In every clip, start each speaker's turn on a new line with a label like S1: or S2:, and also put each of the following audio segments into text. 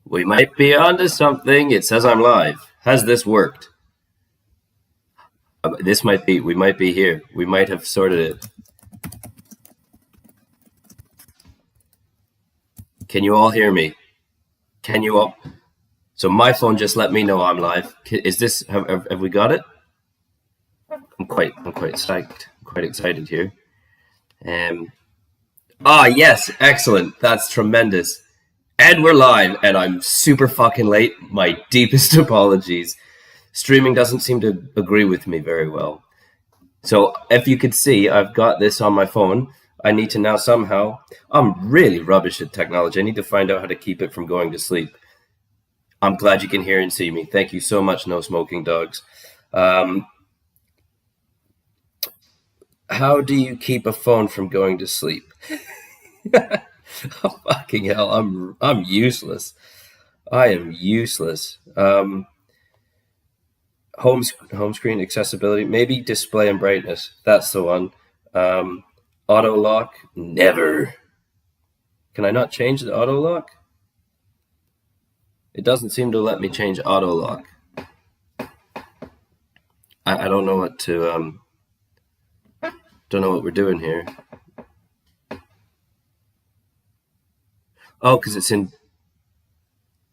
S1: We might be onto something. It says I'm live. Has this worked? This might be, we might be here. We might have sorted it. Can you all hear me? Can you all? So my phone just let me know I'm live. Is this, have we got it? I'm quite psyched. I'm quite excited here. Yes, excellent. That's tremendous. And we're live, and I'm super fucking late. My deepest apologies. Streaming doesn't seem to agree with me very well. So if you could see, I've got this on my phone. I need to now somehow, I'm really rubbish at technology. I need to find out how to keep it from going to sleep. I'm glad you can hear and see me. Thank you so much, No Smoking Dogs. How do you keep a phone from going to sleep? Oh, fucking hell, I'm useless. I am useless. Home screen accessibility, maybe display and brightness. That's the one. Auto lock, never. Can I not change the auto lock? It doesn't seem to let me change auto lock. I don't know what to don't know what we're doing here. Oh, because it's in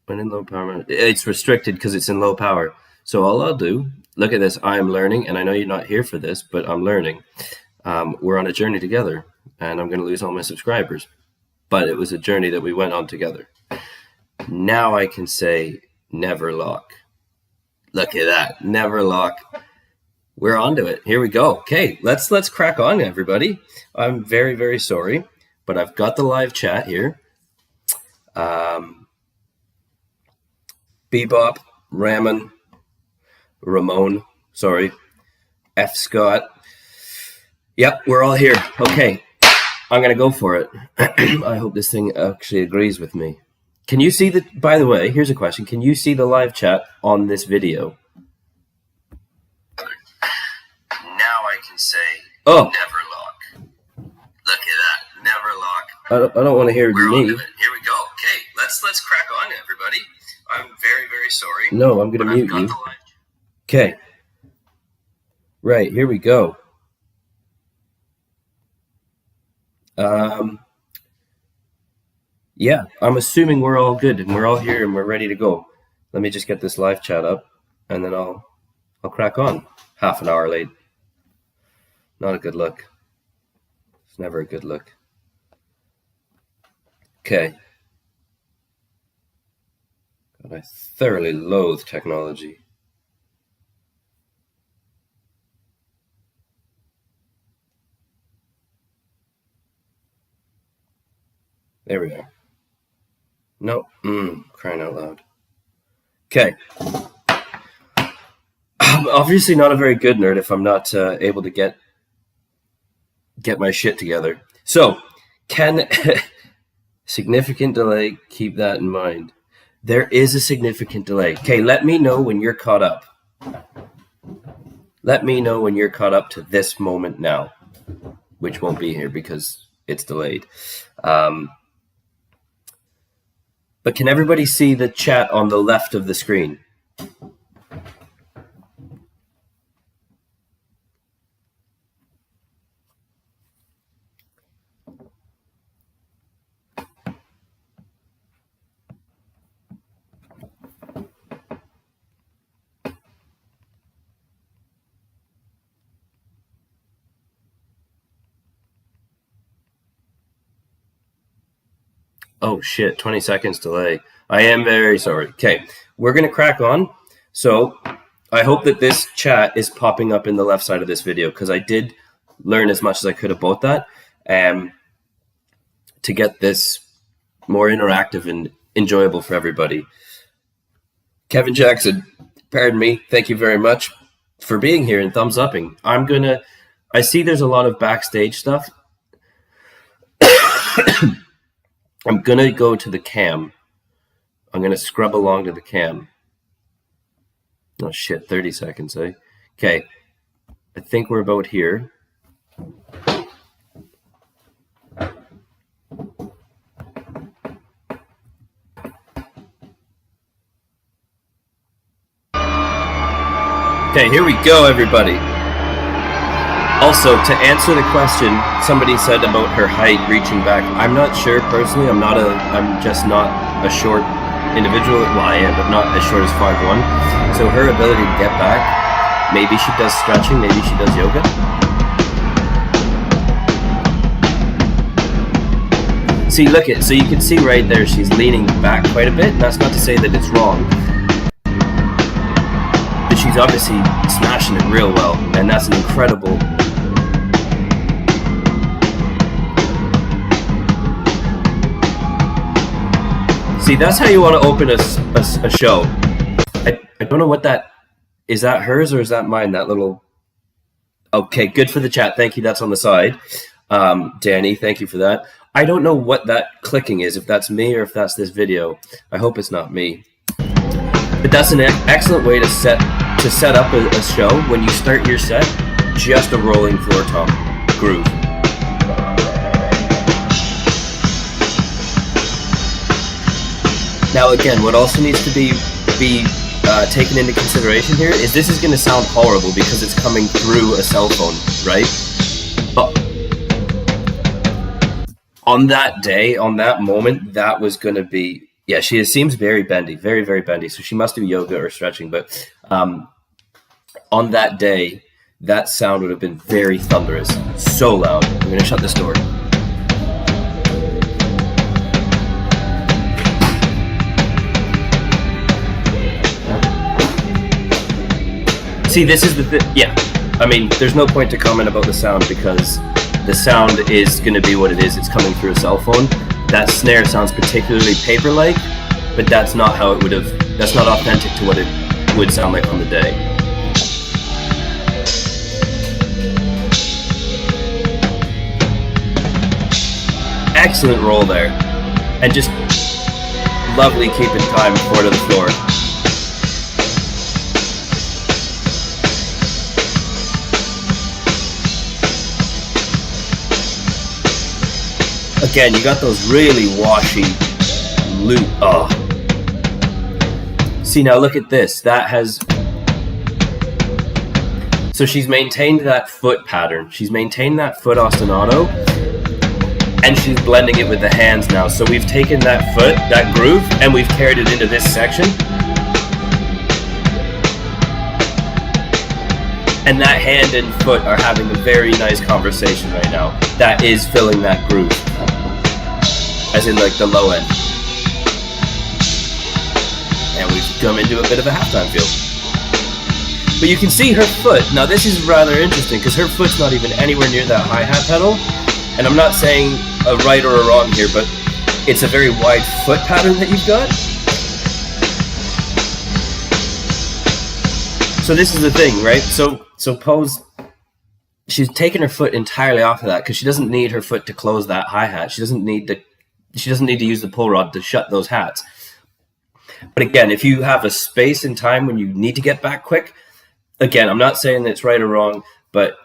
S1: when in low power. It's restricted because it's in low power. So all I'll do, look at this. I am learning, and I know you're not here for this, but I'm learning. We're on a journey together, and I'm going to lose all my subscribers. But it was a journey that we went on together. Now I can say never lock. Look at that, never lock. We're onto it. Here we go. Okay, let's crack on, everybody. I'm very, very sorry, but I've got the live chat here. Bebop, Ramon, sorry, F. Scott. Yep, we're all here. Okay, I'm going to go for it. I hope this thing actually agrees with me. Can you see the, by the way, here's a question. Can you see the live chat on this video? Now I can say never lock. Look at that, never lock. I don't want to hear me. Here we go. Okay, let's crack on, everybody. I'm very, very sorry. No, I'm going to mute you. Okay. Right, here we go. Yeah, I'm assuming we're all good and we're all here and we're ready to go. Let me just get this live chat up and then I'll crack on. Half an hour late. Not a good look. It's never a good look. Okay. God, I thoroughly loathe technology. There we are. No, crying out loud. Okay. I'm obviously not a very good nerd if I'm not able to get my shit together. So, can significant delay, keep that in mind. There is a significant delay. Okay, let me know when you're caught up. Let me know when you're caught up to this moment now, which won't be here because it's delayed. But can everybody see the chat on the left of the screen? Oh shit, 20 seconds delay. I am very sorry. Okay, we're going to crack on. So I hope that this chat is popping up in the left side of this video because I did learn as much as I could about that to get this more interactive and enjoyable for everybody. Kevin Jackson, pardon me. Thank you very much for being here and thumbs upping. I see there's a lot of backstage stuff. I'm going to go to the cam. I'm going to scrub along to the cam. Oh, shit, 30 seconds, eh? Okay, I think we're about here. Okay, here we go, everybody. Also, to answer the question, somebody said about her height reaching back. I'm not sure personally. I'm just not a short individual. Well, I am, but not as short as 5'1". So her ability to get back, maybe she does stretching, maybe she does yoga. See, look at, so you can see right there, she's leaning back quite a bit. And that's not to say that it's wrong. But she's obviously smashing it real well, and that's an incredible. See, that's how you want to open a show. I don't know what that is. That hers or is that mine? That little. Okay, good for the chat. Thank you. That's on the side. Danny, thank you for that. I don't know what that clicking is. If that's me or if that's this video. I hope it's not me. But that's an excellent way to set up a show. When you start your set, just a rolling floor tom groove. Now again, what also needs to be taken into consideration here is this is going to sound horrible because it's coming through a cell phone, right? But on that day, on that moment, that was going to be, yeah, she seems very bendy, very, very bendy. So she must do yoga or stretching. But on that day, that sound would have been very thunderous, so loud. I'm going to shut this door. See, this is the thing. Yeah, I mean, there's no point to comment about the sound because the sound is going to be what it is. It's coming through a cell phone. That snare sounds particularly paper-like, but that's not how it would have. That's not authentic to what it would sound like on the day. Excellent roll there, and just lovely keeping time forward to the floor. Again, you got those really washy loop. Oh. See, now look at this. That has. So she's maintained that foot pattern. She's maintained that foot ostinato. And she's blending it with the hands now. So we've taken that foot, that groove, and we've carried it into this section. And that hand and foot are having a very nice conversation right now. That is filling that groove. As in like the low end. And we've come into a bit of a halftime feel. But you can see her foot. Now this is rather interesting because her foot's not even anywhere near that hi-hat pedal. And I'm not saying a right or a wrong here, but it's a very wide foot pattern that you've got. So this is the thing, right? So suppose she's taken her foot entirely off of that because she doesn't need her foot to close that hi-hat. She doesn't need to use the pull rod to shut those hats. But again, if you have a space and time when you need to get back quick, again, I'm not saying that it's right or wrong, but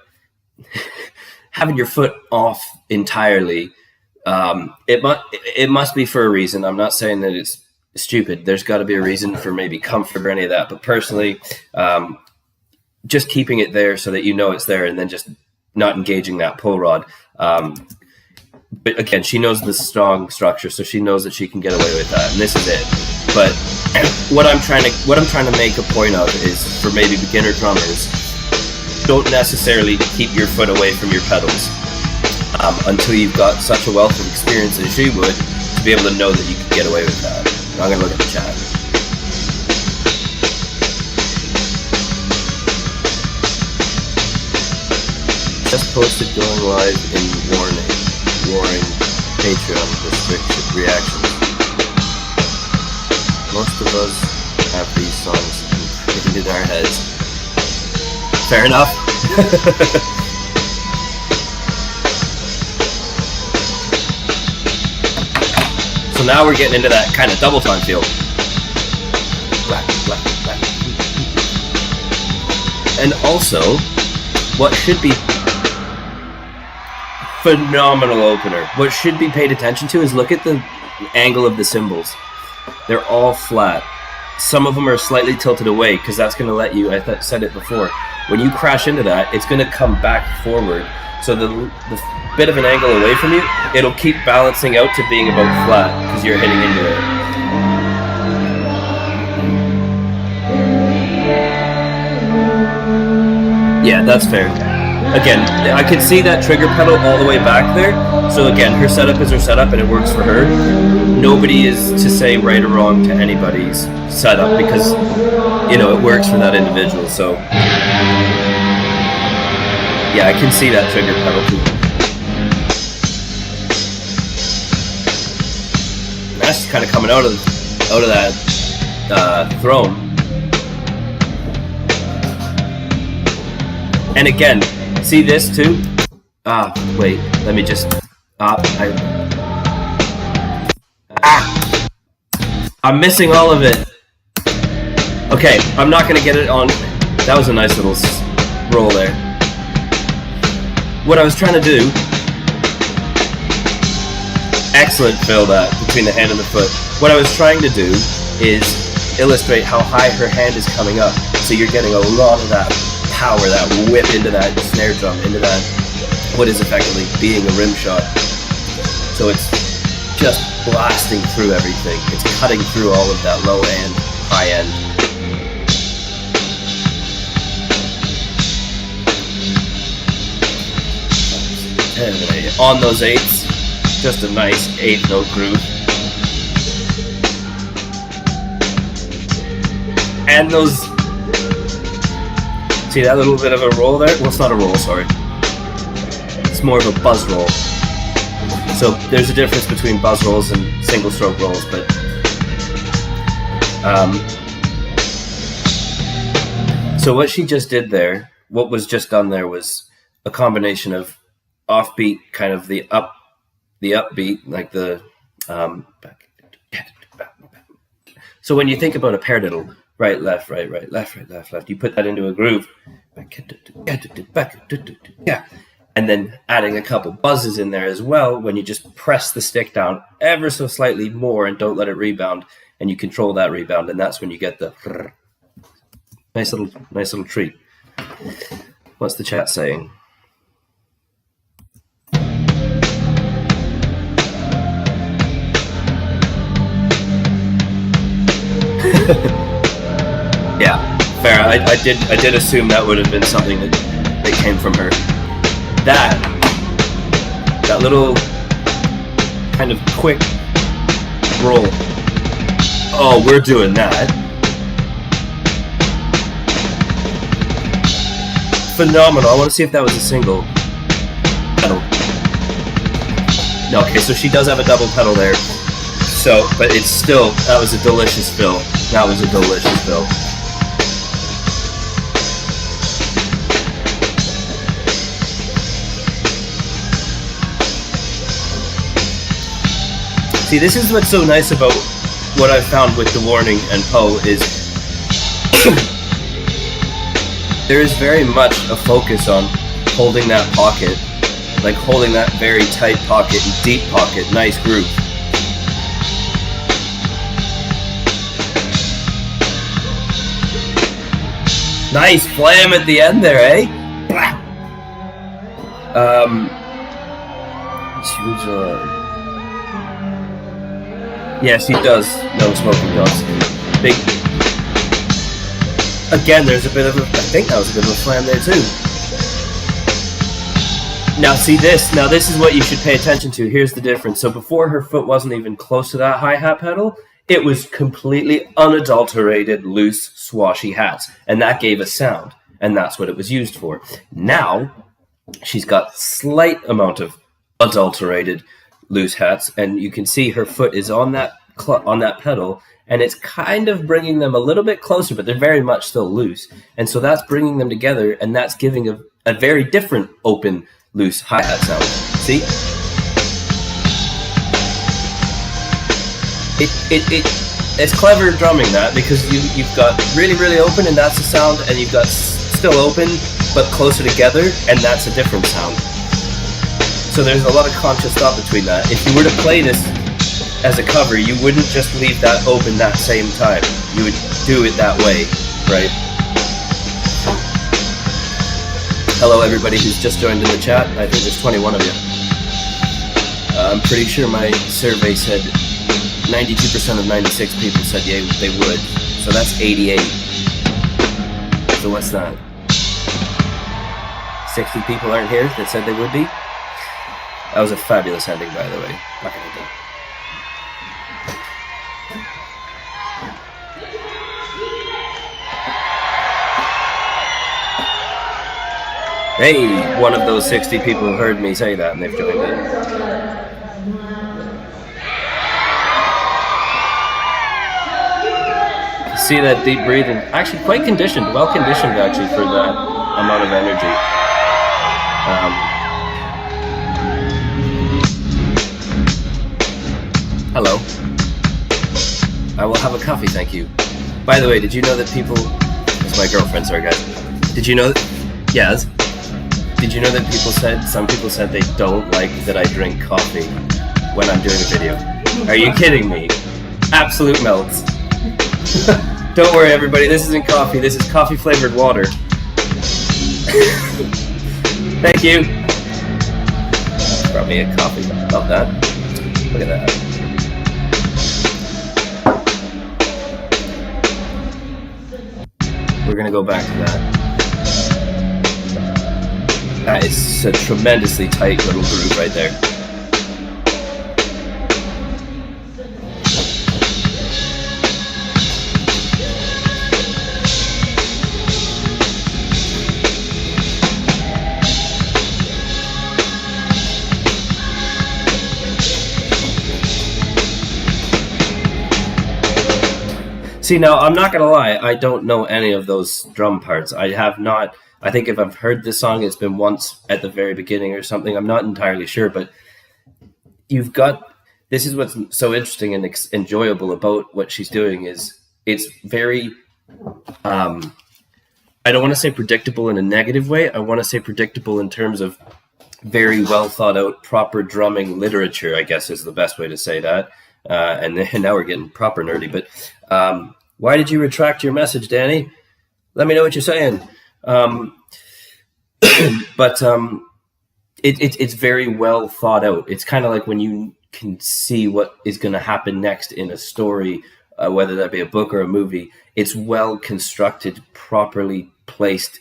S1: having your foot off entirely, it must be for a reason. I'm not saying that it's stupid. There's got to be a reason for maybe comfort or any of that. But personally, just keeping it there so that you know it's there and then just not engaging that pull rod. But again, she knows the strong structure, so she knows that she can get away with that, and this is it. But what I'm trying to make a point of is for maybe beginner drummers, don't necessarily keep your foot away from your pedals until you've got such a wealth of experience as she would to be able to know that you can get away with that. Now I'm going to look at the chat. Just posted going live in warring Patreon reactions. Most of us have these songs in our heads. Fair enough. So now we're getting into that kind of double time feel. Black, black, black. And also, what should be phenomenal opener, what should be paid attention to is look at the angle of the cymbals. They're all flat. Some of them are slightly tilted away because that's going to let you, I said it before, when you crash into that, it's going to come back forward. So the bit of an angle away from you, it'll keep balancing out to being about flat because you're hitting into it. Yeah, that's fair. Again, I can see that trigger pedal all the way back there. So again, her setup is her setup and it works for her. Nobody is to say right or wrong to anybody's setup because, you know, it works for that individual. So yeah, I can see that trigger pedal too. That's just kind of coming out of that throne. And again, see this too? Wait, let me just... I'm missing all of it. Okay, I'm not going to get it on... That was a nice little roll there. What I was trying to do... Excellent fill that, between the hand and the foot. What I was trying to do is illustrate how high her hand is coming up. So you're getting a lot of that power, that whip into that snare drum, into that what is effectively being a rim shot. So it's just blasting through everything. It's cutting through all of that low end, high end. And on those eights, just a nice 8-note groove. And those... See that little bit of a roll there? Well, it's not a roll, sorry. It's more of a buzz roll. So there's a difference between buzz rolls and single stroke rolls, but so what she just did there, what was just done there was a combination of offbeat, kind of the upbeat, like the so when you think about a paradiddle, right, left, right, left, right, left, left. You put that into a groove. Yeah. And then adding a couple buzzes in there as well when you just press the stick down ever so slightly more and don't let it rebound, and you control that rebound, and that's when you get the nice little treat. What's the chat saying? Yeah, fair. I did assume that would have been something that came from her. That little kind of quick roll. Oh, we're doing that. Phenomenal. I want to see if that was a single pedal. No, okay, so she does have a double pedal there. So, but it's still, that was a delicious fill. That was a delicious fill. See, this is what's so nice about what I've found with The Warning and Poe is there is very much a focus on holding that pocket, like holding that very tight pocket, deep pocket, nice groove. Nice flam at the end there, eh? Yes, he does know Smoking Dogs. Big. Again, there's a bit of a... I think that was a bit of a slam there too. Now see this. Now this is what you should pay attention to. Here's the difference. So before, her foot wasn't even close to that hi-hat pedal. It was completely unadulterated, loose, swashy hats. And that gave a sound. And that's what it was used for. Now, she's got slight amount of adulterated loose hats, and you can see her foot is on that pedal, and it's kind of bringing them a little bit closer, but they're very much still loose. And so that's bringing them together, and that's giving a very different open, loose hi-hat sound. See? it's clever drumming that, because you've got really, really open and that's a sound, and you've got still open but closer together and that's a different sound. So there's a lot of conscious thought between that. If you were to play this as a cover, you wouldn't just leave that open that same time. You would do it that way, right? Hello everybody who's just joined in the chat. I think there's 21 of you. I'm pretty sure my survey said 92% of 96 people said yeah, they would. So that's 88. So what's that? 60 people aren't here that said they would be? That was a fabulous ending, by the way. Not gonna do. Hey, one of those 60 people heard me say that and they've joined in. See that deep breathing? Actually, quite conditioned, well conditioned actually for that amount of energy. Hello. I will have a coffee, thank you. By the way, did you know that people... That's my girlfriend, sorry guys. Did you know that... Yes. Did you know that some people said they don't like that I drink coffee when I'm doing a video? Are you kidding me? Absolute melts. Don't worry everybody, this isn't coffee, this is coffee flavored water. Thank you. Brought me a coffee, love that. Look at that. We're gonna go back to that. That is a tremendously tight little groove right there. See, now, I'm not going to lie, I don't know any of those drum parts. I have not, I think if I've heard this song, it's been once at the very beginning or something. I'm not entirely sure, but you've got, this is what's so interesting and enjoyable about what she's doing is it's very, I don't want to say predictable in a negative way. I want to say predictable in terms of very well thought out, proper drumming literature, I guess is the best way to say that. And now we're getting proper nerdy, but why did you retract your message, Danny? Let me know what you're saying. But it's very well thought out. It's kind of like when you can see what is going to happen next in a story, whether that be a book or a movie. It's well constructed, properly placed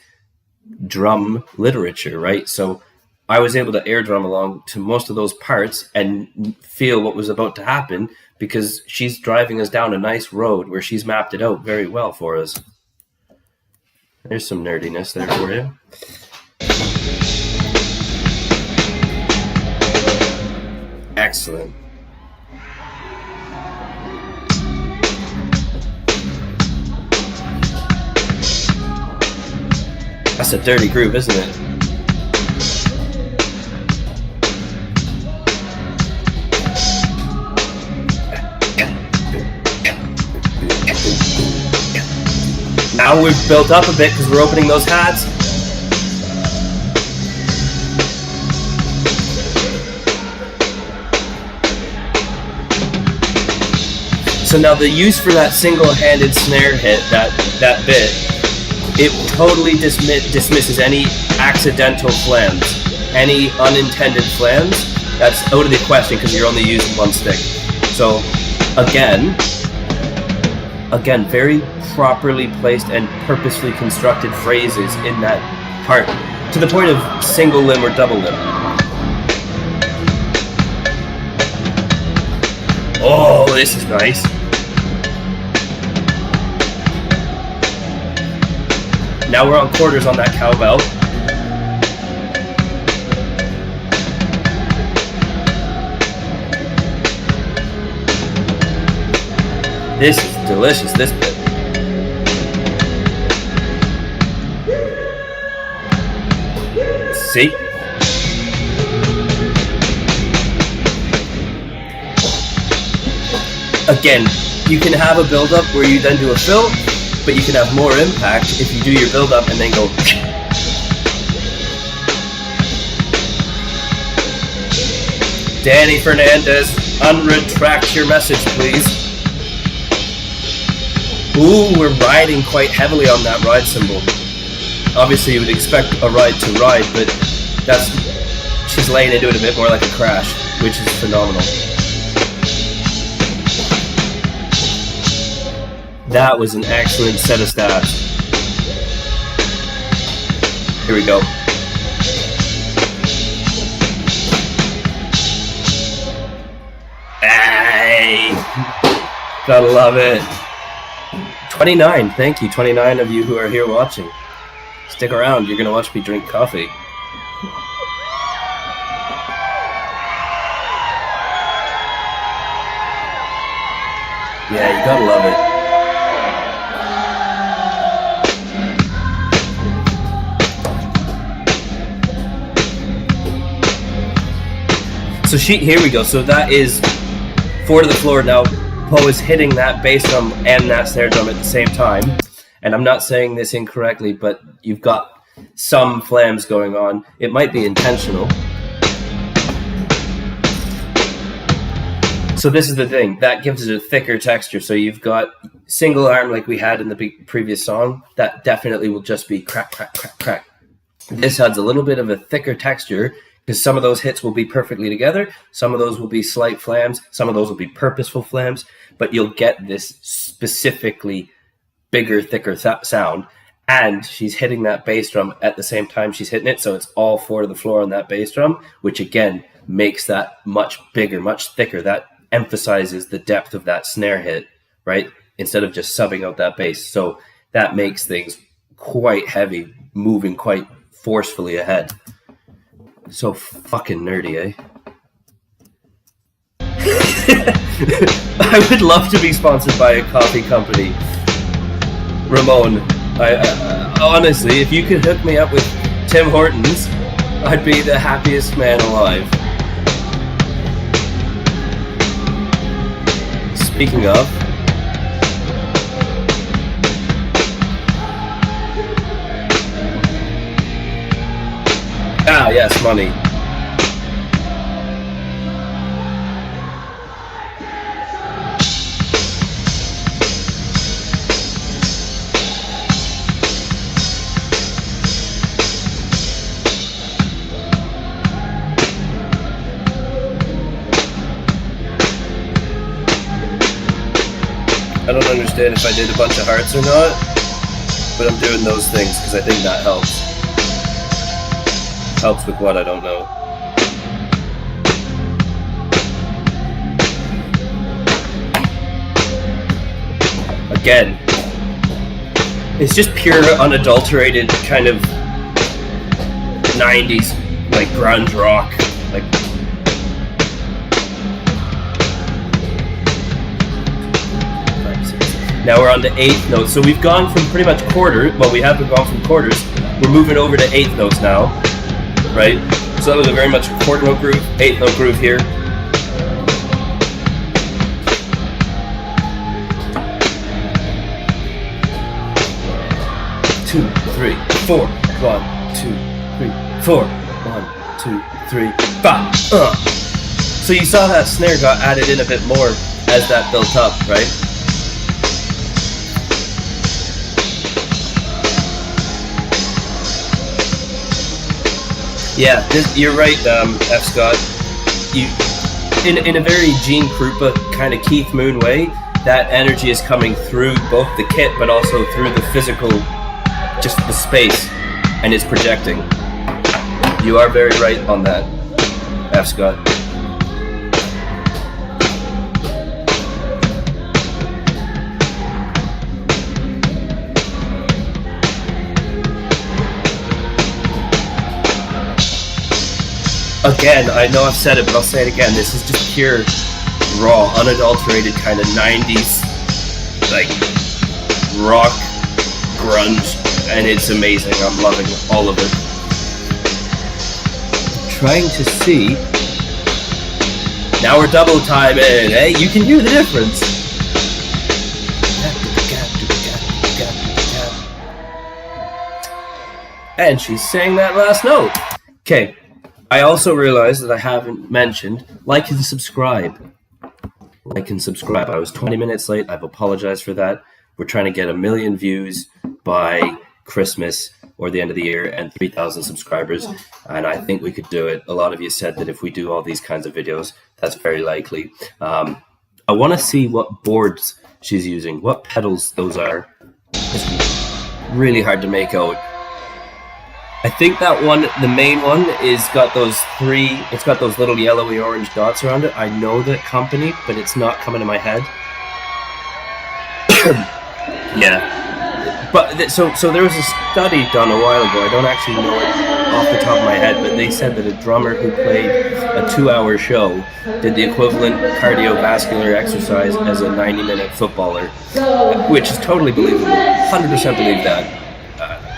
S1: drum literature, right? So I was able to air drum along to most of those parts and feel what was about to happen because she's driving us down a nice road where she's mapped it out very well for us. There's some nerdiness there for you. Excellent. That's a dirty groove, isn't it? Now we've built up a bit because we're opening those hats. So now the use for that single-handed snare hit, that bit, it totally dismisses any accidental flams, any unintended flams. That's out of the question because you're only using one stick. So again, very properly placed and purposely constructed phrases in that part, to the point of single limb or double limb. Oh, this is nice. Now we're on quarters on that cowbell. This is delicious, this bit. See? Again, you can have a build-up where you then do a fill, but you can have more impact if you do your build-up and then go. Danny Fernandez, unretract your message, please. Ooh, we're riding quite heavily on that ride symbol. Obviously, you would expect a ride to ride, but she's laying into it a bit more like a crash, which is phenomenal. That was an excellent set of stats. Here we go. Hey! Gotta love it. 29, thank you, 29 of you who are here watching. Stick around, you're gonna watch me drink coffee. Yeah, you gotta love it. So here we go. So that is 4 to the floor. Now, Poe is hitting that bass drum and that snare drum at the same time. And I'm not saying this incorrectly, but you've got some flams going on. It might be intentional. So this is the thing. That gives it a thicker texture. So you've got single arm like we had in the previous song. That definitely will just be crack, crack, crack, crack. This adds a little bit of a thicker texture, because some of those hits will be perfectly together, some of those will be slight flams, some of those will be purposeful flams, but you'll get this specifically bigger, thicker sound. And she's hitting that bass drum at the same time she's hitting it, so it's all 4 to the floor on that bass drum, which again makes that much bigger, much thicker. That emphasizes the depth of that snare hit, right? Instead of just subbing out that bass. So that makes things quite heavy, moving quite forcefully ahead. So fucking nerdy, eh? I would love to be sponsored by a coffee company. Ramon, I honestly, if you could hook me up with Tim Hortons, I'd be the happiest man alive. Speaking of, yes, money. I don't understand if I did a bunch of hearts or not, but I'm doing those things because I think that helps. Helps with what, I don't know. Again, it's just pure unadulterated kind of 90s like grunge rock, like now we're on to 8th notes. So we've gone from pretty much quarter, well, we haven't gone from quarters, we're moving over to 8th notes now. Right? So that was a very much quarter note groove, 8th note groove here. Two, three, four. 1, 2, 3, 4. 1, 2, 3, 5. So you saw that snare got added in a bit more as that built up, right? Yeah, you're right, F. Scott. In a very Gene Krupa kind of Keith Moon way, that energy is coming through both the kit, but also through the physical, just the space, and it's projecting. You are very right on that, F. Scott. Again, I know I've said it, but I'll say it again. This is just pure, raw, unadulterated kind of 90s, like, rock, grunge, and it's amazing. I'm loving all of it. Trying to see. Now we're double timing, eh? You can hear the difference. And she's saying that last note. Okay. I also realized that I haven't mentioned like and subscribe. Like and subscribe. I was 20 minutes late. I've apologized for that. We're trying to get 1 million views by Christmas or the end of the year and 3,000 subscribers. And I think we could do it. A lot of you said that if we do all these kinds of videos, that's very likely. I want to see what boards she's using, what pedals those are. It's really hard to make out. I think that one, the main one, is got those it's got those little yellowy orange dots around it. I know the company, but it's not coming to my head. Yeah. But so there was a study done a while ago. I don't actually know it off the top of my head, but they said that a drummer who played a 2-hour show did the equivalent cardiovascular exercise as a 90-minute footballer, which is totally believable. 100% believe that.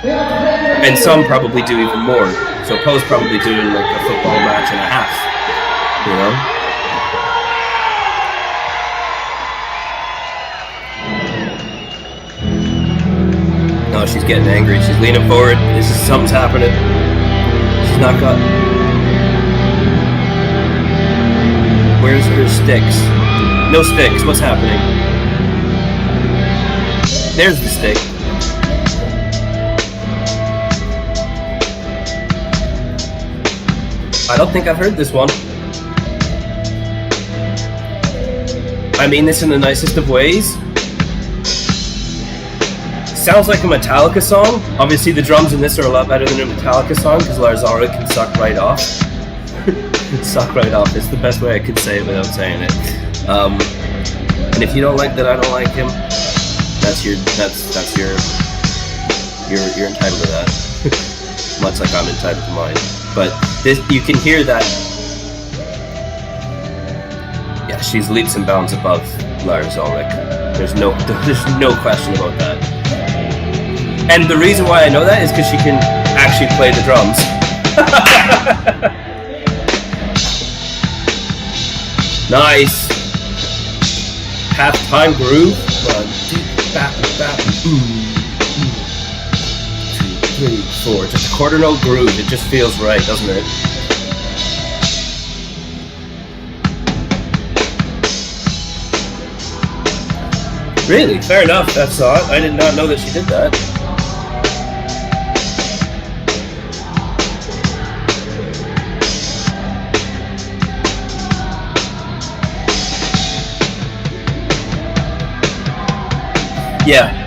S1: And some probably do even more. So Poe's probably doing like a football match and a half, you know? No, she's getting angry. She's leaning forward. Something's happening. She's not got... Where's her sticks? No sticks. What's happening? There's the stick. I don't think I've heard this one. I mean this in the nicest of ways. Sounds like a Metallica song. Obviously the drums in this are a lot better than a Metallica song because Lars Ulrich can suck right off. Suck right off. It's the best way I could say it without saying it. And if you don't like that I don't like him, you're entitled to that. Much like I'm entitled to mine. But this, you can hear that. Yeah, she's leaps and bounds above Lars Ulrich. There's no question about that. And the reason why I know that is because she can actually play the drums. Nice. Halftime groove. 1, 2, bap, bap, 2, 3, 4. Just a quarter note groove. It just feels right, doesn't it? Really? Fair enough. That's odd. I did not know that she did that. Yeah.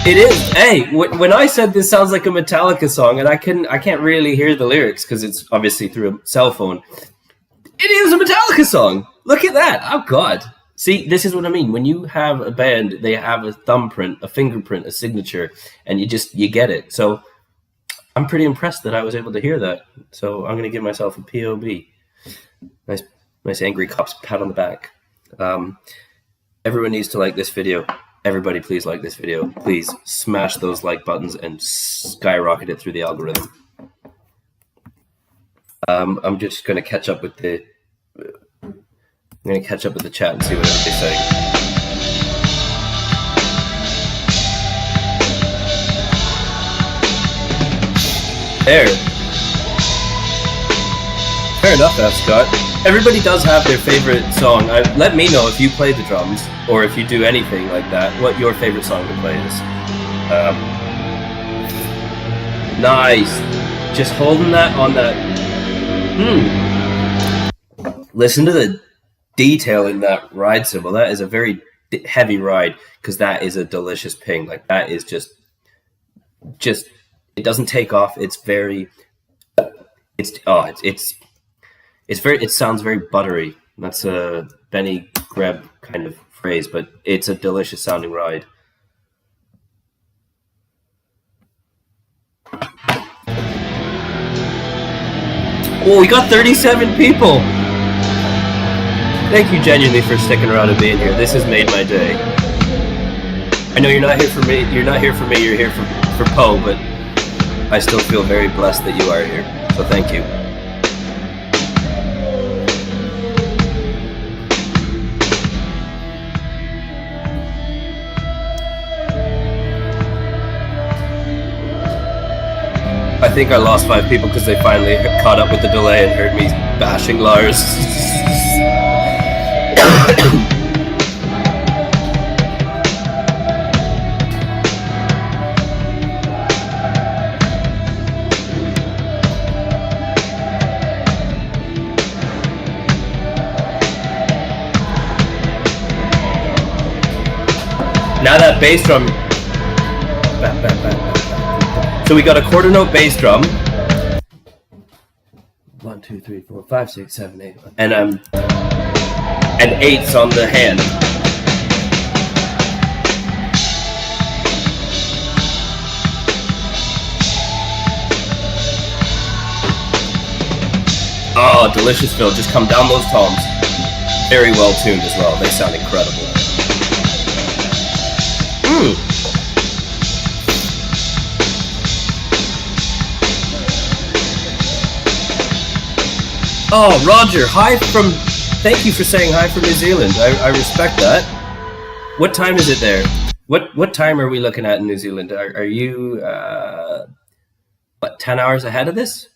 S1: It is. Hey, when I said this sounds like a Metallica song, and I can't really hear the lyrics because it's obviously through a cell phone. It is a Metallica song. Look at that. Oh God. See, this is what I mean. When you have a band, they have a thumbprint, a fingerprint, a signature, and you get it. So I'm pretty impressed that I was able to hear that. So I'm gonna give myself a POB. Nice angry cops pat on the back. Everyone needs to like this video. Everybody please like this video. Please smash those like buttons and skyrocket it through the algorithm. I'm just going to catch up with the chat and see what everybody's saying. There. Fair enough, F. Scott. Everybody does have their favorite song. Let me know if you play the drums or if you do anything like that, what your favorite song to play is. Nice. Just holding that on that. Listen to the detail in that ride cymbal. That is a very heavy ride because that is a delicious ping. Like that is just it doesn't take off. It sounds very buttery. That's a Benny Greb kind of phrase, but it's a delicious sounding ride. Oh, we got 37 people. Thank you genuinely for sticking around and being here. This has made my day. I know you're not here for me. You're not here for me. You're here for Poe, but I still feel very blessed that you are here. So thank you. think I lost 5 people because they finally caught up with the delay and heard me bashing Lars. Now that bass drum. So we got a quarter note bass drum. 1, 2, 3, 4, 5, 6, 7, 8, and 8s on the hand. Oh, delicious, Phil. Just come down those toms. Very well tuned as well. They sound incredible. Oh, Roger, thank you for saying hi from New Zealand. I respect that. What time is it there? What time are we looking at in New Zealand? Are you, 10 hours ahead of this?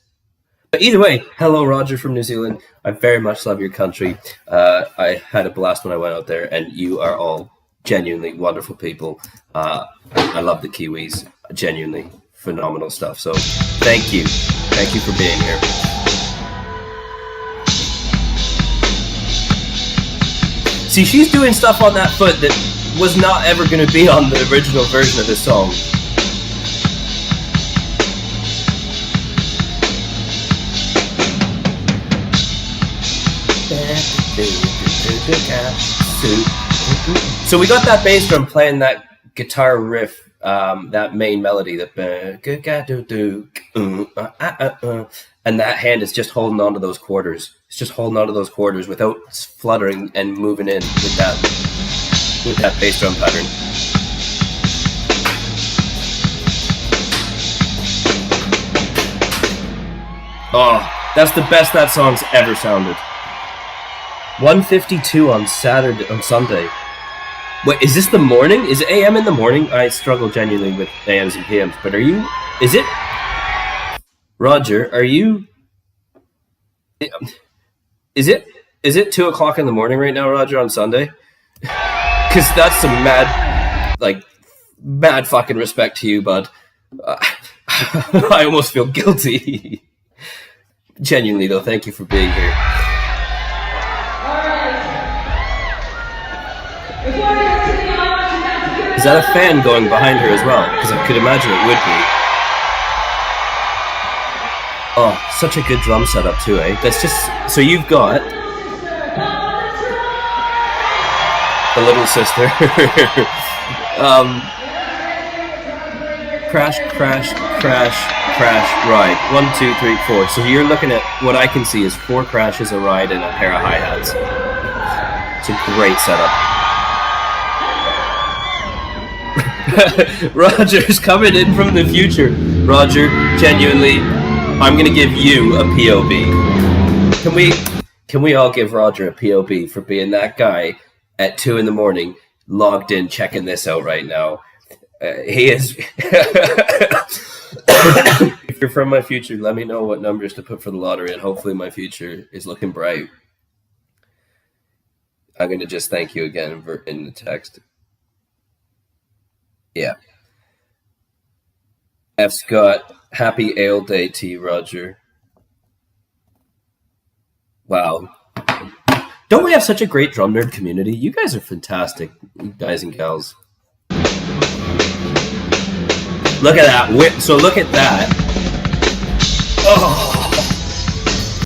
S1: But either way, hello, Roger from New Zealand. I very much love your country. I had a blast when I went out there, and you are all genuinely wonderful people. I love the Kiwis. Genuinely phenomenal stuff. So thank you. Thank you for being here. See, she's doing stuff on that foot that was not ever going to be on the original version of this song. So we got that bass drum playing that guitar riff, that main melody, and that hand is just holding on to those quarters. It's just holding on to those quarters without fluttering and moving in with that bass drum pattern. Oh, that's the best that song's ever sounded. 1:52 on Sunday. Wait, is this the morning? Is it AM in the morning? I struggle genuinely with AMs and PMs, but is it? Roger, are you... Is it 2 o'clock in the morning right now, Roger, on Sunday? Because that's some mad fucking respect to you, bud. I almost feel guilty. Genuinely, though, thank you for being here. Is that a fan going behind her as well? Because I could imagine it would be. Oh, such a good drum setup too, eh? That's just... So you've got... the little sister. Crash, crash, crash, crash, ride. 1, 2, 3, 4. So you're looking at... What I can see is 4 crashes, a ride, and a pair of hi-hats. It's a great setup. Roger's coming in from the future. Roger, genuinely, I'm gonna give you a POB. Can we all give Roger a POB for being that guy at 2 in the morning, logged in, checking this out right now? He is. If you're from my future, let me know what numbers to put for the lottery, and hopefully my future is looking bright. I'm gonna just thank you again in the text. Yeah. F. Scott, happy ale day to you, Roger. Wow. Don't we have such a great drum nerd community? You guys are fantastic, guys and gals. Look at that. So look at that. Oh,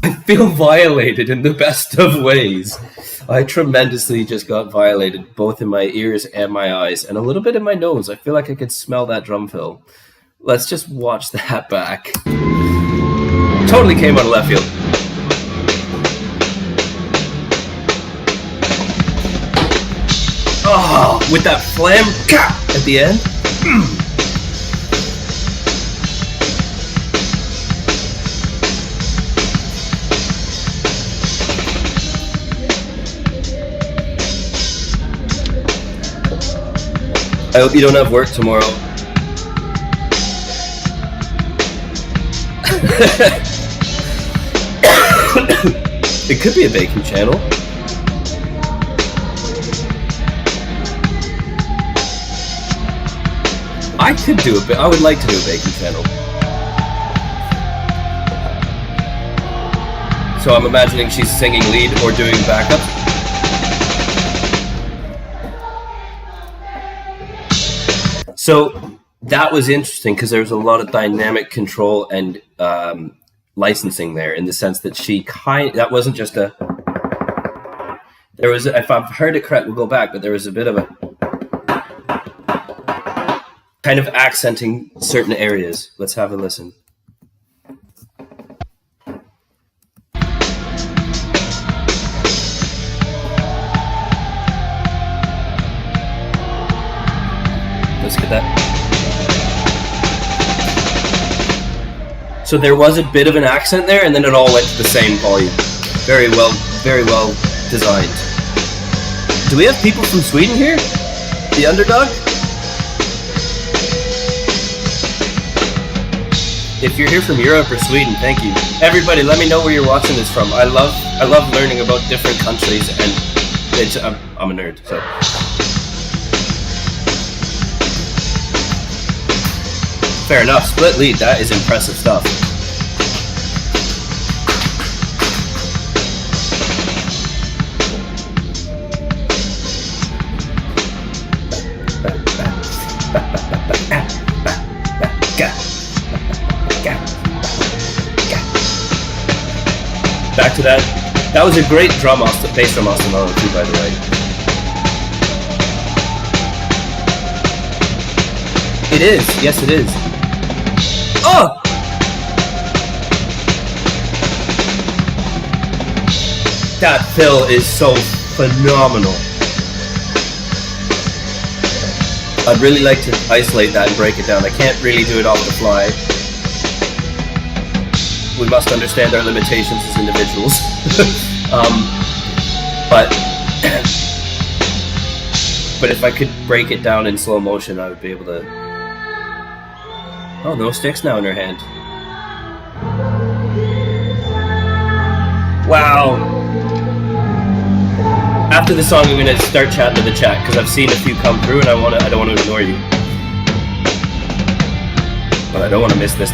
S1: I feel violated in the best of ways. I tremendously just got violated, both in my ears and my eyes, and a little bit in my nose. I feel like I could smell that drum fill. Let's just watch that back. Totally came out of left field. Oh, with that flam at the end. I hope you don't have work tomorrow. It could be a baking channel. I could do a bit. I would like to do a baking channel. So I'm imagining she's singing lead or doing backup. So that was interesting because there was a lot of dynamic control and licensing there, in the sense that that wasn't just a. There was, if I've heard it correct, we'll go back, but there was a bit of a kind of accenting certain areas. Let's have a listen. Let's get that. So there was a bit of an accent there, and then it all went to the same volume. Very well designed. Do we have people from Sweden here? The underdog? If you're here from Europe or Sweden, thank you. Everybody, let me know where you're watching this from. I love learning about different countries, and I'm a nerd, so. Fair enough. Split lead, that is impressive stuff. Back to that. That was a great bass drum Austin Lano too, by the way. It is. Yes, it is. Oh! That fill is so phenomenal. I'd really like to isolate that and break it down. I can't really do it off the fly. We must understand our limitations as individuals. But if I could break it down in slow motion, I would be able to. Oh, no sticks now in her hand. Wow. After the song, I'm gonna start chatting to the chat because I've seen a few come through, and I don't want to ignore you. But I don't want to miss this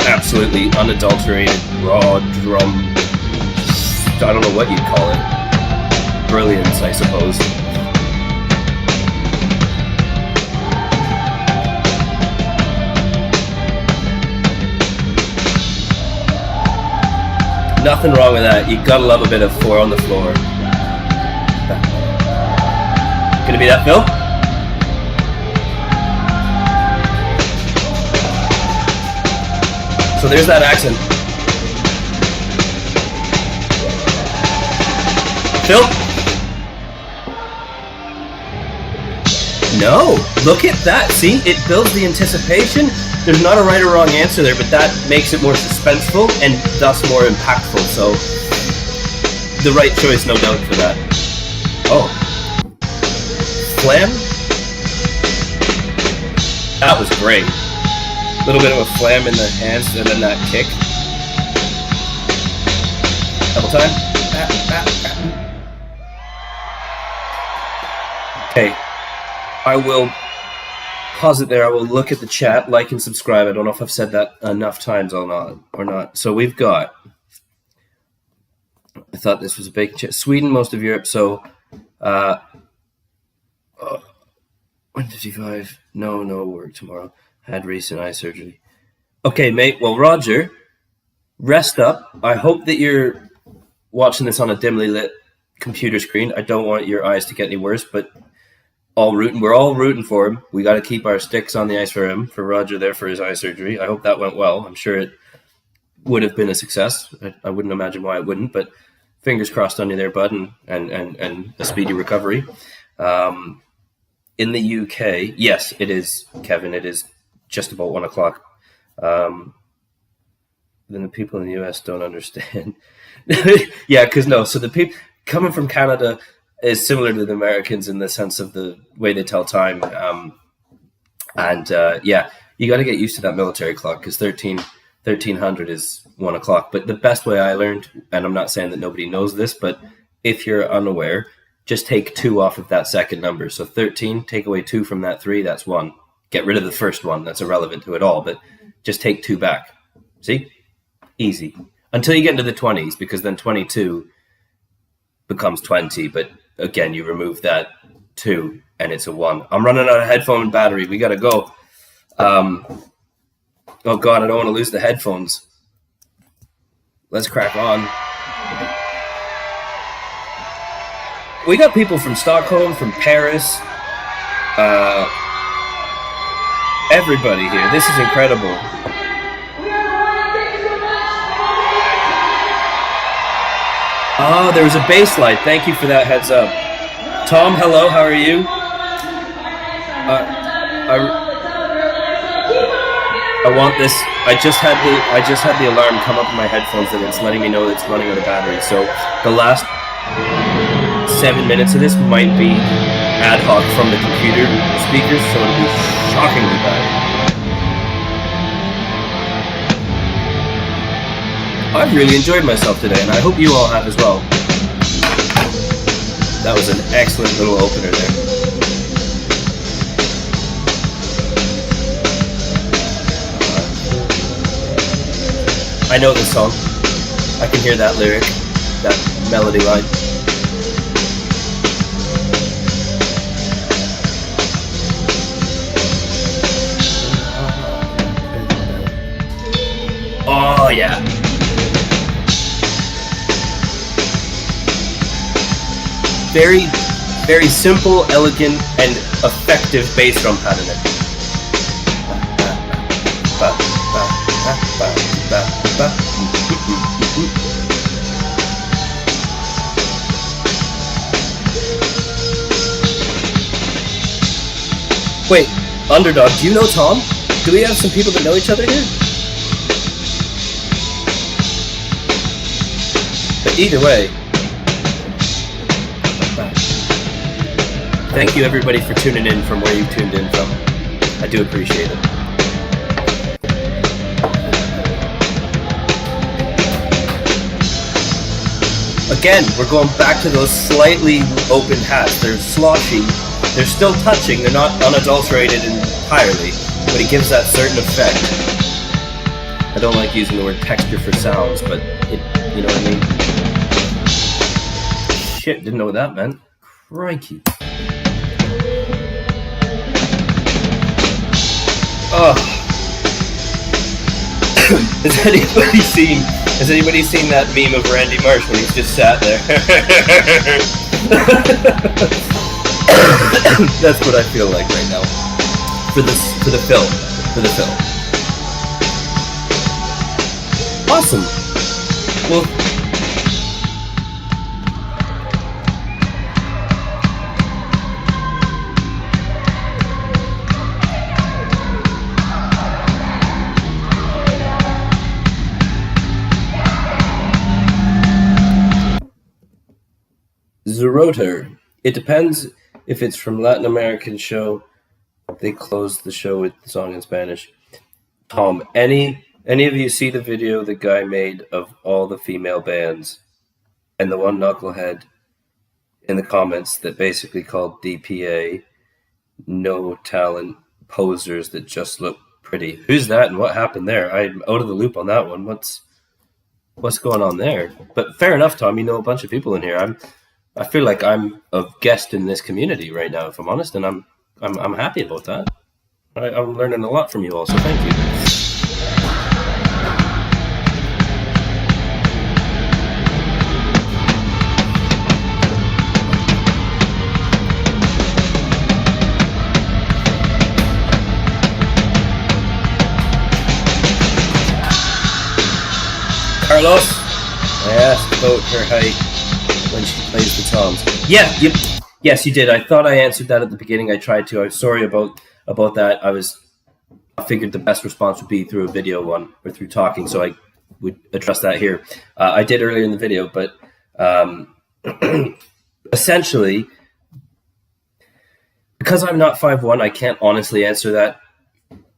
S1: absolutely unadulterated raw drum. I don't know what you'd call it. Brilliance, I suppose. Nothing wrong with that. You gotta love a bit of 4 on the floor. Gonna be that, Phil? So there's that accent. Phil? No. Look at that. See? It builds the anticipation. There's not a right or wrong answer there, but that makes it more suspenseful and thus more impactful. So the right choice, no doubt, for that. Oh. Flam? That was great. A little bit of a flam in the hands and then that kick. Double time. Okay. I will pause it there. I will look at the chat, like and subscribe. I don't know if I've said that enough times or not. So we've got, I thought this was a baking chat. Sweden, most of Europe. So 155. No work tomorrow. Had recent eye surgery. Okay, mate. Well, Roger, rest up. I hope that you're watching this on a dimly lit computer screen. I don't want your eyes to get any worse, but we're all rooting for him. We got to keep our sticks on the ice for him, for Roger there for his eye surgery. I hope that went well. I'm sure it would have been a success. I wouldn't imagine why it wouldn't, but fingers crossed on you there, bud, and a speedy recovery. In the UK, yes, it is, Kevin. It is just about 1 o'clock. Then the people in the US don't understand. Yeah, because no. So the people coming from Canada is similar to the Americans in the sense of the way they tell time. Yeah, you got to get used to that military clock because 13 1300 is 1 o'clock. But the best way I learned, and I'm not saying that nobody knows this, but if you're unaware, just take 2 off of that second number. So 13, take away 2 from that 3, that's 1. Get rid of the first one. That's irrelevant to it all, but just take 2 back. See? Easy. Until you get into the 20s, because then 22 becomes 20. But again, you remove that 2 and it's a 1. I'm running out of headphone battery. We got to go. Oh, God, I don't want to lose the headphones. Let's crack on. We got people from Stockholm, from Paris. Everybody here. This is incredible. Oh, there was a bass light. Thank you for that heads up. Tom, hello. How are you? I want this. I just had the alarm come up in my headphones that it's letting me know that it's running out of battery. So the last 7 minutes of this might be ad hoc from the computer speakers, so it'll be shockingly bad. I've really enjoyed myself today, and I hope you all have as well. That was an excellent little opener there. I know this song. I can hear that lyric, that melody line. Oh, yeah. Very, very simple, elegant, and effective bass drum pattern. Wait, Underdog, do you know Tom? Do we have some people that know each other here? But either way, thank you everybody for tuning in from where you tuned in from. I do appreciate it. Again, we're going back to those slightly open hats. They're sloshy. They're still touching. They're not unadulterated entirely, but it gives that certain effect. I don't like using the word texture for sounds, but it, you know what I mean? Shit, didn't know what that meant. Crikey. Oh. Has anybody seen that meme of Randy Marsh when he's just sat there? That's what I feel like right now. For the film. Awesome. Well, Zeroter. It depends if it's from Latin American show. They closed the show with the song in Spanish. Tom, any of you see the video the guy made of all the female bands and the one knucklehead in the comments that basically called DPA no talent posers that just look pretty? Who's that and what happened there? I'm out of the loop on that one. What's going on there? But fair enough, Tom. You know a bunch of people in here. I feel like I'm a guest in this community right now, if I'm honest, and I'm happy about that. I'm learning a lot from you all, so thank you. Carlos, I asked about her height when she plays the toms. Yes, you did. I thought I answered that at the beginning. I tried to. I'm sorry about that. I figured the best response would be through a video one or through talking, so I would address that here. I did earlier in the video, but essentially, because I'm not 5'1", I can't honestly answer that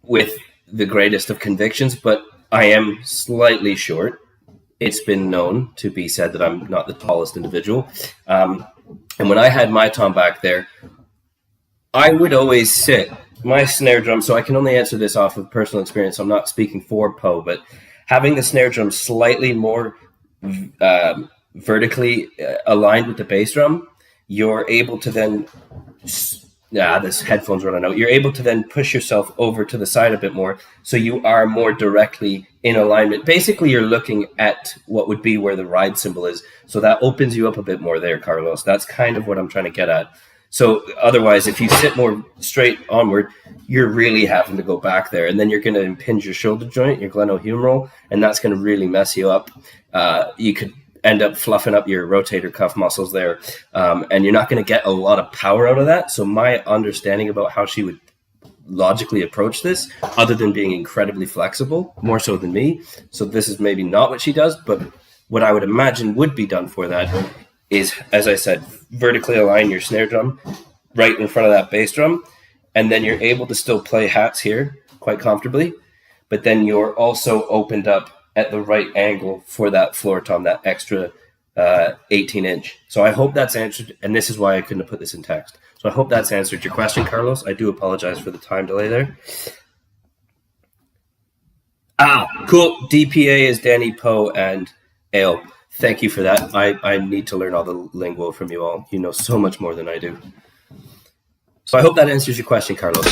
S1: with the greatest of convictions, but I am slightly short. It's been known to be said that I'm not the tallest individual. And when I had my tom back there, I would always sit my snare drum. So I can only answer this off of personal experience. I'm not speaking for Poe, but having the snare drum slightly more vertically aligned with the bass drum, you're able to then this headphone's running out. You're able to then push yourself over to the side a bit more, so you are more directly in alignment. Basically, you're looking at what would be where the ride cymbal is, so that opens you up a bit more there, Carlos. That's kind of what I'm trying to get at. So otherwise, if you sit more straight onward, you're really having to go back there, and then you're going to impinge your shoulder joint, your glenohumeral, and that's going to really mess you up. You could end up fluffing up your rotator cuff muscles there, and you're not going to get a lot of power out of that. So my understanding about how she would logically approach this, other than being incredibly flexible, more so than me, so this is maybe not what she does, but what I would imagine would be done for that is, as I said, vertically align your snare drum right in front of that bass drum, and then you're able to still play hats here quite comfortably, but then you're also opened up at the right angle for that floor tom, that extra 18-inch. So I hope that's answered, and this is why I couldn't have put this in text. So I hope that's answered your question, Carlos. I do apologize for the time delay there. Cool. DPA is Danny, Poe, and Ale. Thank you for that. I need to learn all the lingo from you all. You know so much more than I do. So I hope that answers your question, Carlos.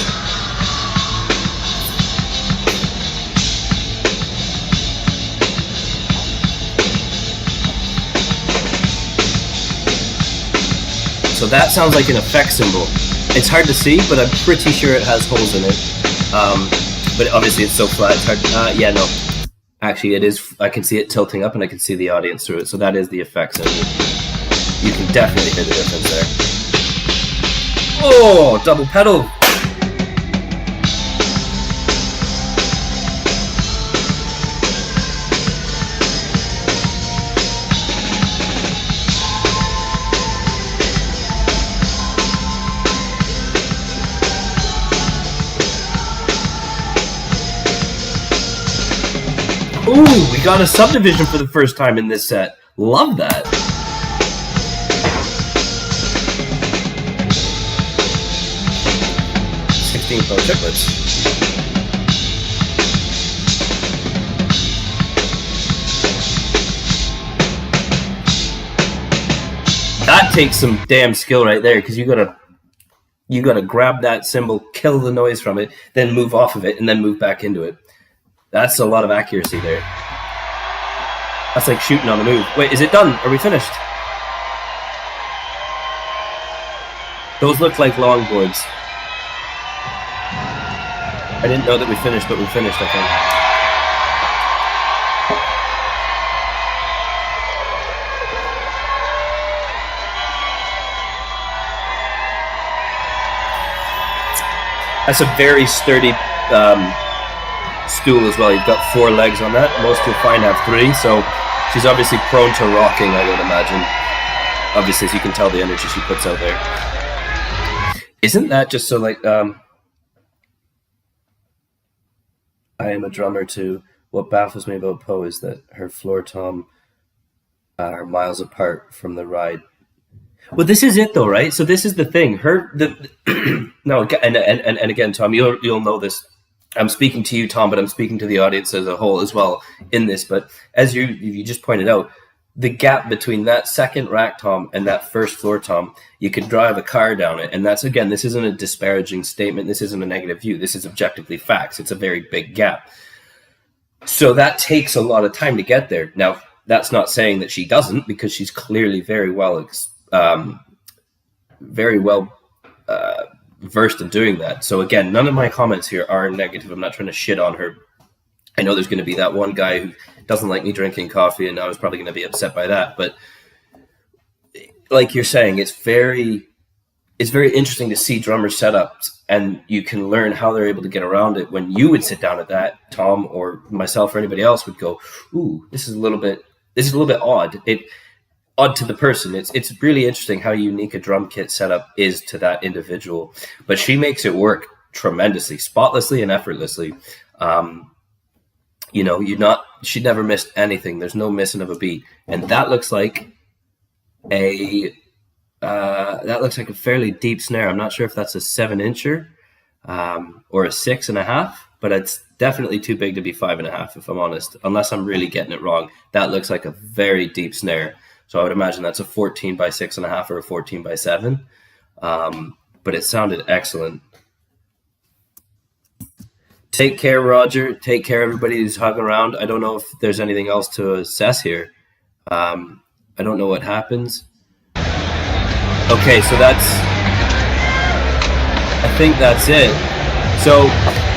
S1: So that sounds like an effect cymbal. It's hard to see, but I'm pretty sure it has holes in it. But obviously it's so flat, it's hard. Yeah, no. Actually, it is. I can see it tilting up, and I can see the audience through it. So that is the effect cymbal. You can definitely hear the difference there. Oh, double pedal. Ooh, we got a subdivision for the first time in this set. Love that. Pro triplets. That takes some damn skill right there, because you gotta grab that cymbal, kill the noise from it, then move off of it, and then move back into it. That's a lot of accuracy there. That's like shooting on the move. Wait, is it done? Are we finished? Those look like longboards. I didn't know that we finished, but we finished, I think. That's a very sturdy stool as well. You've got 4 legs on that. Most you'll find have 3, so she's obviously prone to rocking, I would imagine. Obviously, as you can tell, the energy she puts out there. Isn't that just so like... I am a drummer too. What baffles me about Poe is that her floor tom are miles apart from the ride. Well, this is it though, right? So this is the thing. No, and again, Tom, you'll know this. I'm speaking to you, Tom, but I'm speaking to the audience as a whole as well in this. But as you just pointed out, the gap between that second rack tom and that first floor tom, you could drive a car down it. And that's, again, this isn't a disparaging statement. This isn't a negative view. This is objectively facts. It's a very big gap. So that takes a lot of time to get there. Now, that's not saying that she doesn't, because she's clearly very well versed in doing that. So again, none of my comments here are negative. I'm not trying to shit on her. I know there's going to be that one guy who doesn't like me drinking coffee, and I was probably going to be upset by that. But like you're saying, it's very interesting to see drummer setups, and you can learn how they're able to get around it. When you would sit down at that, Tom or myself or anybody else would go, "Ooh, this is a little bit odd." Odd to the person. It's really interesting how unique a drum kit setup is to that individual. But she makes it work tremendously, spotlessly and effortlessly. you know, she never missed anything. There's no missing of a beat. And that looks like a fairly deep snare. I'm not sure if that's a 7-incher or a 6.5, but it's definitely too big to be 5.5, if I'm honest, unless I'm really getting it wrong. That looks like a very deep snare. So I would imagine that's a 14 by 6.5 or a 14 by 7. But it sounded excellent. Take care, Roger. Take care, everybody who's hugging around. I don't know if there's anything else to assess here. I don't know what happens. Okay, so I think that's it. So,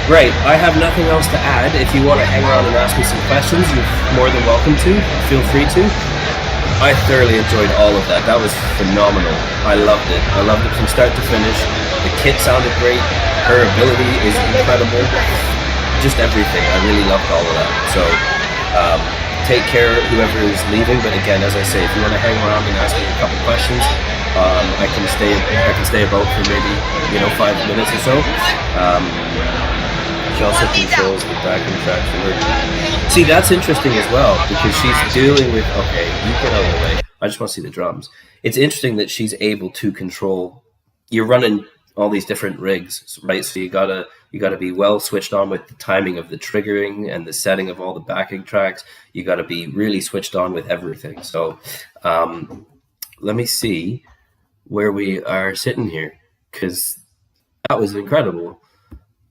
S1: great. I have nothing else to add. If you want to hang around and ask me some questions, you're more than welcome to. Feel free to. I thoroughly enjoyed all of that. That was phenomenal. I loved it. I loved it from start to finish. The kit sounded great. Her ability is incredible. Just everything. I really loved all of that. So, take care, whoever is leaving. But again, as I say, if you want to hang around and ask me a couple questions, I can stay about for maybe 5 minutes or so. She also controls the backing track for her. See, that's interesting as well, because she's dealing with, okay, you get out of the way. I just want to see the drums. It's interesting that she's able to control, you're running all these different rigs, right? So you gotta be well switched on with the timing of the triggering and the setting of all the backing tracks. You gotta be really switched on with everything. So let me see where we are sitting here, because that was incredible.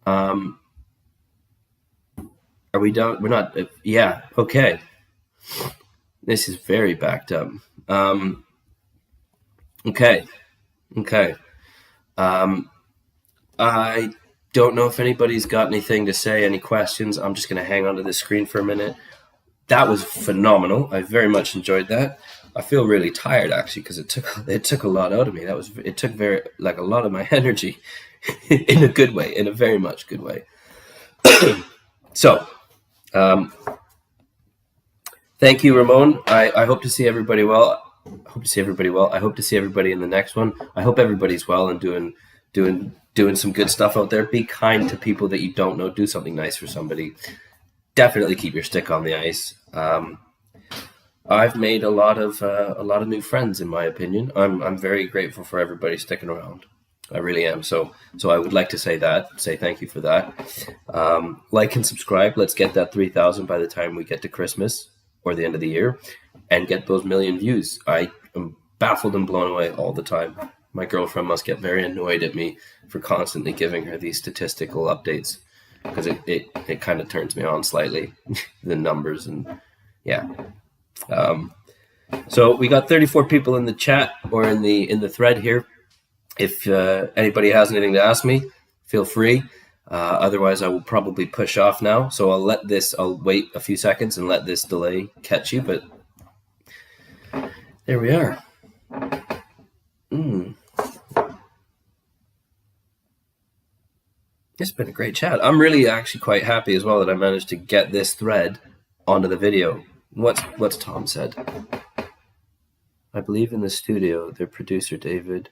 S1: Are we done? We're not. Yeah. Okay. This is very backed up. Okay. I don't know if anybody's got anything to say, any questions. I'm just going to hang onto the screen for a minute. That was phenomenal. I very much enjoyed that. I feel really tired actually, because it took a lot out of me. It took a lot of my energy in a good way, in a very much good way. So, thank you, Ramon. I hope to see everybody well. I hope to see everybody in the next one. I hope everybody's well and doing some good stuff out there. Be kind to people that you don't know. Do something nice for somebody. Definitely keep your stick on the ice. I've made a lot of new friends, in my opinion. I'm very grateful for everybody sticking around. I really am. So I would like to say thank you for that. Like and subscribe. Let's get that 3,000 by the time we get to Christmas or the end of the year, and get those 1 million views. I am baffled and blown away all the time. My girlfriend must get very annoyed at me for constantly giving her these statistical updates, because it kind of turns me on slightly, the numbers, and yeah. So we got 34 people in the chat or in the thread here. If anybody has anything to ask me, feel free. Otherwise, I will probably push off now. So I'll wait a few seconds and let this delay catch you. But there we are. It's been a great chat. I'm really actually quite happy as well that I managed to get this thread onto the video. What's Tom said? I believe in the studio, their producer David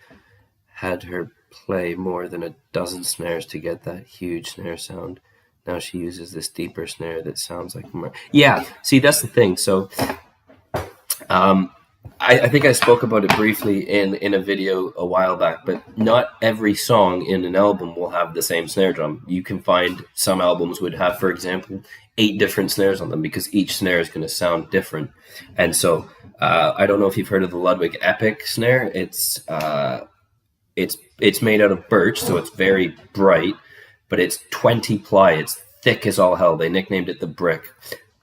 S1: had her play more than a dozen snares to get that huge snare sound. Now she uses this deeper snare that sounds like more. Yeah, see, that's the thing. So I think I spoke about it briefly in a video a while back, but not every song in an album will have the same snare drum. You can find some albums would have, for example, 8 different snares on them, because each snare is going to sound different. And so I don't know if you've heard of the Ludwig Epic snare. It's made out of birch, so it's very bright, but it's 20 ply. It's thick as all hell. They nicknamed it the Brick.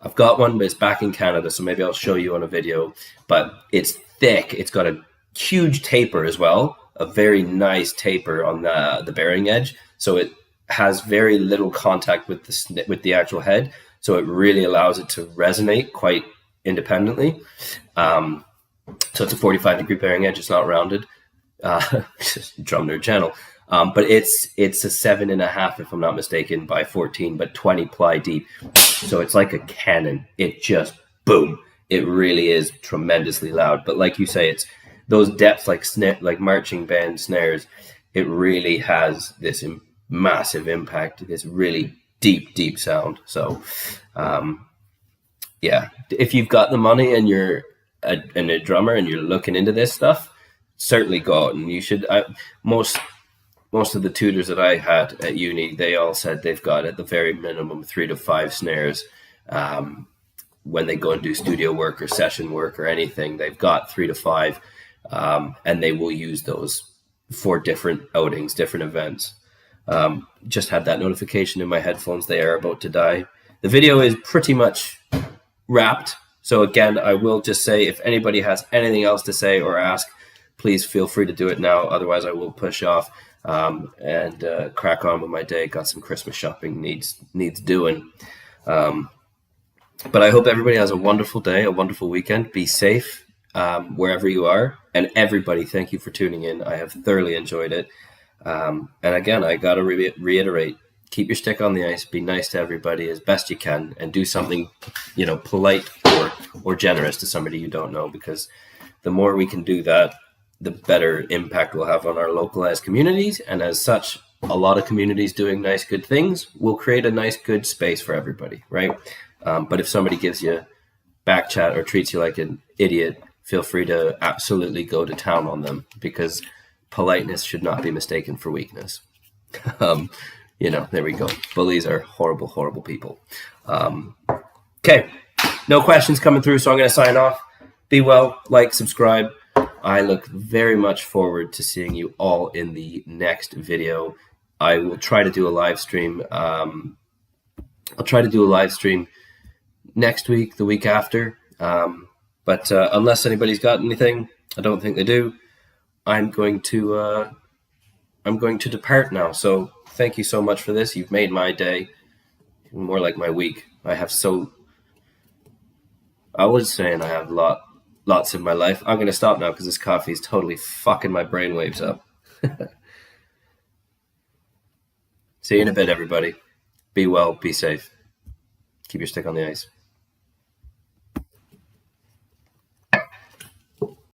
S1: I've got one, but it's back in Canada, so maybe I'll show you on a video. But it's thick. It's got a huge taper as well, a very nice taper on the bearing edge. So it has very little contact with the actual head, so it really allows it to resonate quite independently. So it's a 45-degree bearing edge. It's not rounded. Drum Nerd channel. But it's a 7.5, if I'm not mistaken, by 14, but 20 ply deep. So it's like a cannon. It just boom. It really is tremendously loud. But like you say, it's those depths, like marching band snares. It really has this massive impact. This really deep sound. So yeah, if you've got the money and you're a drummer and you're looking into this stuff, certainly go out. And you should. Most of the tutors that I had at uni, they all said they've got at the very minimum 3 to 5 snares. When they go and do studio work or session work or anything, they've got 3 to 5, and they will use those for different outings, different events. Just had that notification in my headphones. They are about to die. The video is pretty much wrapped. So again, I will just say, if anybody has anything else to say or ask, please feel free to do it now. Otherwise, I will push off and crack on with my day. Got some Christmas shopping needs doing. But I hope everybody has a wonderful day, a wonderful weekend. Be safe wherever you are. And everybody, thank you for tuning in. I have thoroughly enjoyed it. And again, I got to reiterate, keep your stick on the ice, be nice to everybody as best you can, and do something, polite or generous to somebody you don't know, because the more we can do that, the better impact we'll have on our localized communities. And as such, a lot of communities doing nice, good things will create a nice, good space for everybody, right? But if somebody gives you back chat or treats you like an idiot, feel free to absolutely go to town on them, because politeness should not be mistaken for weakness. There we go. Bullies are horrible, horrible people. Okay, no questions coming through, so I'm going to sign off. Be well, like, subscribe. I look very much forward to seeing you all in the next video. I will try to do a live stream. I'll try to do a live stream next week, the week after. But unless anybody's got anything, I don't think they do. I'm going to depart now. So thank you so much for this. You've made my day, more like my week. I was saying I have lots in my life. I'm going to stop now because this coffee is totally fucking my brainwaves up. See you in a bit, everybody. Be well, be safe. Keep your stick on the ice.